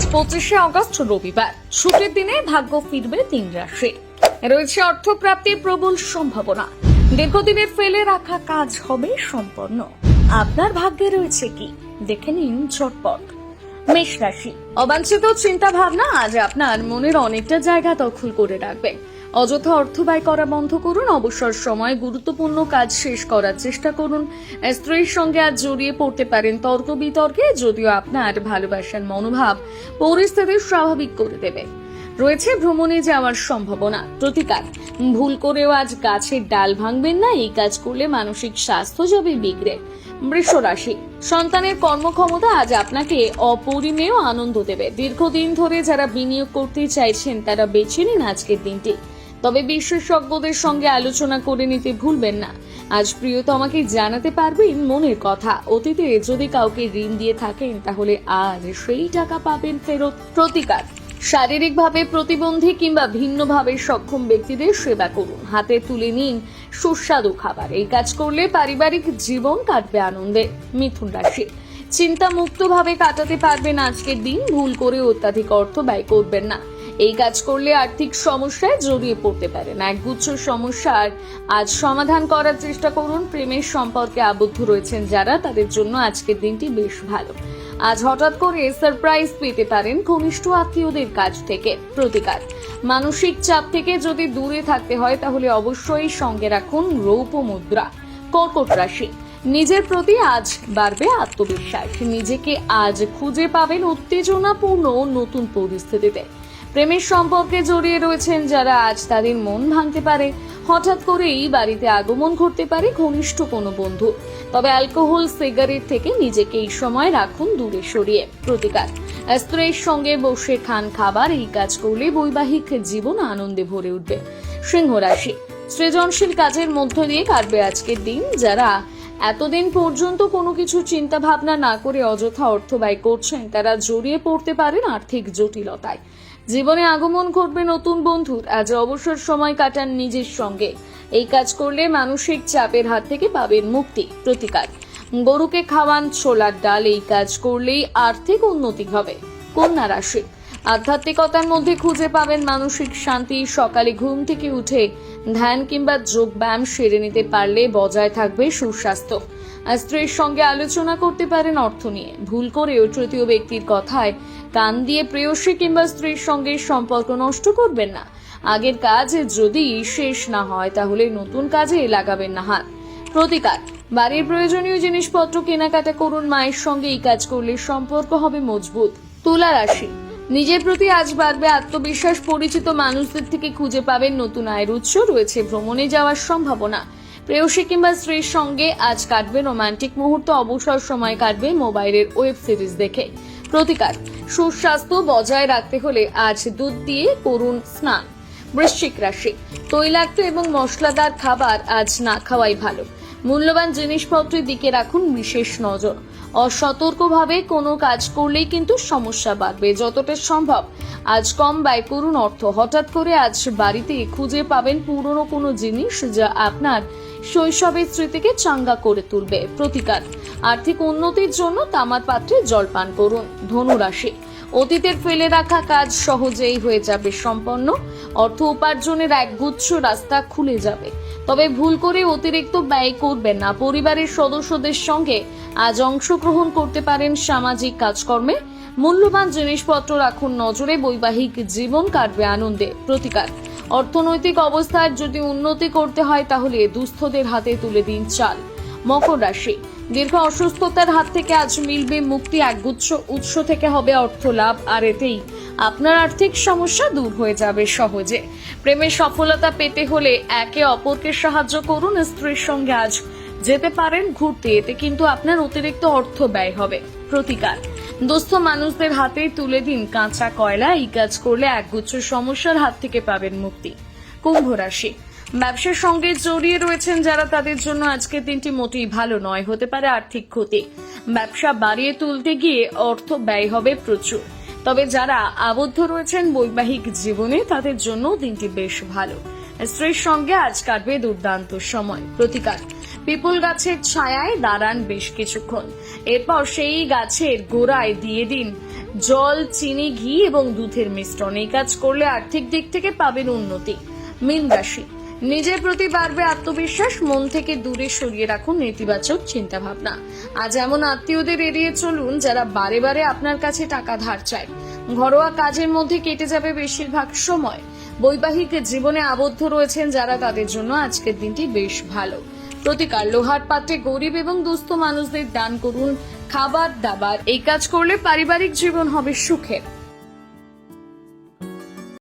আজ 25শে অগস্ট রবিবার। ছুটির দিনে ভাগ্য ফিরবে 3 রাশির। রয়েছে অর্থপ্রাপ্তির প্রবল সম্ভাবনা। দীর্ঘদিনের ফেলে রাখা কাজ হবে সম্পন্ন। আপনার ভাগ্যে রয়েছে কি, দেখে নিন ঝটপট। মেষ রাশি। অবাঞ্ছিত চিন্তা ভাবনা আজ আপনার মনের অনেকটা জায়গা দখল করে রাখবে। অযথা অর্থ ব্যয় করা বন্ধ করুন। অবসর সময় গুরুত্বপূর্ণ কাজ শেষ করার চেষ্টা করুন। স্ত্রীর সঙ্গে আজ জড়িয়ে পড়তে পারেন তর্ক বিতর্কে, যদিও আপনার ভালোবাসার মনোভাব পরিস্থিতি স্বাভাবিক করে দেবে। রয়েছে ভ্রমণে যাওয়ার সম্ভাবনা। প্রতিকার, ভুল করেও আজ গাছের ডাল ভাঙবেন না। এই কাজ করলে মানসিক স্বাস্থ্য যাবে বিগড়ে। বৃষ রাশি। সন্তানের কর্মক্ষমতা আজ আপনাকে অপরিমেয় আনন্দ দেবে। দীর্ঘদিন ধরে যারা বিনিয়োগ করতে চাইছেন তারা বেছে নিন আজকের দিনটি। তবে বিশেষজ্ঞদের সঙ্গে আলোচনা করে নিতে ভুলবেন না। আজ প্রিয়তমাকে জানাতে পারবেন মনের কথা। অতীতে যদি কাউকে ঋণ দিয়ে থাকেন তাহলে আজ সেই টাকা পাবেন ফেরত। প্রতিকার, শারীরিকভাবে প্রতিবন্ধী কিংবা ভিন্নভাবে সক্ষম ব্যক্তিদের সেবা করুন। হাতে তুলে নিন সুস্বাদু খাবার। এই কাজ করলে পারিবারিক জীবন কাটবে আনন্দে। মিথুন রাশি। চিন্তা মুক্তভাবে কাটাতে পারবেন আজকের দিন। ভুল করে অত্যাধিক অর্থ ব্যয় করবেন না। এই কাজ করলে আর্থিক সমস্যায় জড়িয়ে পড়তে পারেন। একগুচ্ছ সমস্যার আজ সমাধান করার চেষ্টা করুন। প্রেমের সম্পর্কে আবদ্ধ রয়েছেন যারা, তাদের জন্য আজকের দিনটি বেশ ভালো। আজ হঠাৎ করে সারপ্রাইজ পেতে পারেন ঘনিষ্ঠ আত্মীয়দের কাছ থেকে। প্রতিকার, মানসিক চাপ থেকে যদি দূরে থাকতে হয় তাহলে অবশ্যই সঙ্গে রাখুন রৌপ্য মুদ্রা। কর্কট রাশি। নিজের প্রতি আজ বাড়বে আত্মবিশ্বাস। নিজেকে আজ খুঁজে পাবেন উত্তেজনাপূর্ণ নতুন পরিস্থিতিতে। প্রেমের সম্পর্কে জড়িয়ে রয়েছেন যারা, আজ তাদের মন ভাঙতে পারে। হঠাৎ করেই বাড়িতে আগমন ঘটতে পারে ঘনিষ্ঠ কোনো বন্ধু। তবে অ্যালকোহল, সিগারেট থেকে নিজেকে এই সময় রাখুন দূরে সরিয়ে। প্রতিকার, স্ত্রীর সঙ্গে বসে খান খাবার। এই কাজ করলে বৈবাহিক জীবন আনন্দে ভরে উঠবে। সিংহ রাশি। সৃজনশীল কাজের মধ্য দিয়ে কাটবে আজকের দিন। যারা এতদিন পর্যন্ত কোনো কিছু চিন্তা ভাবনা না করে অযথা অর্থ ব্যয় করছেন তারা জড়িয়ে পড়তে পারেন আর্থিক জটিলতায়। জীবনে আগমন ঘটবে নতুন বন্ধুর। আজ অবসর সময় কাটান নিজের সঙ্গে। এই কাজ করলে মানসিক চাপের হাত থেকে পাবেন মুক্তি। প্রতিকার, গরুকে খাওয়ান ছোলার ডাল। এই কাজ করলেই আর্থিক উন্নতি হবে। কন্যা রাশি। আধ্যাত্মিকতার মধ্যে খুঁজে পাবেন মানসিক শান্তি। সকালে ঘুম থেকে উঠে ধ্যান কিংবা যোগ ব্যায়াম সেরে নিতে পারলে বজায় থাকবে সুস্বাস্থ্য। স্ত্রীর সঙ্গে আলোচনা করতে পারেন অর্থ নিয়ে। ভুল করেও তৃতীয় ব্যক্তির কথায় কান দিয়ে প্রেয়সী কিংবা স্ত্রীর সঙ্গে সম্পর্ক নষ্ট করবেন না। আগের কাজ যদি শেষ না হয় তাহলে নতুন কাজে লাগাবেন না হাত। প্রতিকার, বাড়ির প্রয়োজনীয় জিনিসপত্র কেনাকাটা করুন মায়ের সঙ্গে। এই কাজ করলে সম্পর্ক হবে মজবুত। তুলা রাশি। নিজের প্রতি আজ বাড়বে আত্মবিশ্বাস। পরিচিত মানুষদের থেকে খুঁজে পাবেন নতুন আয়ের উৎস। রয়েছে ভ্রমণে যাওয়ার সম্ভাবনা। প্রেয়সী কিংবা স্ত্রীর সঙ্গে আজ কাটবে রোমান্টিক মুহূর্ত। অবসর সময় কাটবে মোবাইলের ওয়েব সিরিজ দেখে। প্রতিকার, সুস্বাস্থ্য বজায় রাখতে হলে আজ দুধ দিয়ে করুন স্নান। বৃশ্চিক রাশি। তৈলাক্ত এবং মশলাদার খাবার আজ না খাওয়াই ভালো। মূল্যবান জিনিসপত্রের দিকে রাখুন বিশেষ নজর। অসতর্কভাবে কোনো কাজ করলেই কিন্তু সমস্যা বাড়বে। যতটা সম্ভব আজ কম ব্যয় করুন অর্থ। হঠাৎ করে আজ বাড়িতে খুঁজে পাবেন পুরনো কোনো জিনিস যা আপনার শৈশবের স্মৃতিকে চাঙ্গা করে তুলবে। প্রতিকার, আর্থিক উন্নতির জন্য তামার পাত্রে জল পান করুন। ধনু রাশি। অতীতের ফেলে রাখা কাজ সহজেই হয়ে যাবে সম্পন্ন। অর্থ উপার্জনের একগুচ্ছ রাস্তা খুলে যাবে। তবে ভুল করে অতিরিক্ত ব্যয় করবেন না। পরিবারের সদস্যদের সঙ্গে আজ অংশগ্রহণ করতে পারেন সামাজিক কাজকর্মে। মূল্যবান জিনিসপত্র রাখুন নজরে। বৈবাহিক জীবন কাটবে আনন্দে। প্রতিকার, অর্থনৈতিক অবস্থার যদি উন্নতি করতে হয় তাহলে দুস্থদের হাতে তুলে দিন চাল। মকর রাশি। দীর্ঘ অসুস্থতার হাত থেকে আজ মিলবে মুক্তি। একগুচ্ছ উৎস থেকে হবে অর্থ লাভ, আর এতেই আপনার আর্থিক সমস্যা দূর হয়ে যাবে সহজে। প্রেমের সফলতা পেতে হলে একে অপরকে সাহায্য করুন। স্ত্রীর সঙ্গে আজ যেতে পারেন ঘুরতে। এতে কিন্তু আপনার অতিরিক্ত অর্থ ব্যয় হবে। প্রতিকার, দুস্থ মানুষদের হাতে তুলে দিন কাঁচা কয়লা। এই কাজ করলে একগুচ্ছ সমস্যার হাত থেকে পাবেন মুক্তি। কুম্ভ রাশি। ব্যবসার সঙ্গে জড়িয়ে রয়েছেন যারা, তাদের জন্য আজকের দিনটি মোটেই ভালো নয়। হতে পারে আর্থিক ক্ষতি। ব্যবসা বাড়িয়ে তুলতে গিয়ে অর্থ ব্যয় হবে প্রচুর। তবে যারা আবদ্ধ রয়েছেন বৈবাহিক জীবনে তাদের জন্য দিনটি বেশ ভালো। স্ত্রীর সঙ্গে আজ কাটবে দুর্দান্ত সময়। প্রতিকার, পিপল গাছের ছায়ায় দাঁড়ান বেশ কিছুক্ষণ। এরপর সেই গাছের গোড়ায় দিয়ে দিন জল, চিনি, ঘি এবং দুধের মিশ্রণ। এই কাজ করলে আর্থিক দিক থেকে পাবেন উন্নতি। মীন রাশি, নিজের প্রতি বাড়বে আত্মবিশ্বাস। মন থেকে দূরে সরিয়ে রাখুন নেতিবাচক চিন্তা ভাবনা। আজ এমন আত্মীয়দের এড়িয়ে চলুন যারা বারে বারে আপনার কাছে টাকা ধার চায়। ঘরোয়া কাজের মধ্যে কেটে যাবে বেশিরভাগ সময়। বৈবাহিক জীবনে আবদ্ধ রয়েছেন যারা, তাদের জন্য আজকের দিনটি বেশ ভালো। প্রতিকার, লোহার পাত্রে গরিব এবং দুস্থ মানুষদের দান করুন খাবার দাবার। এই কাজ করলে পারিবারিক জীবন হবে সুখের।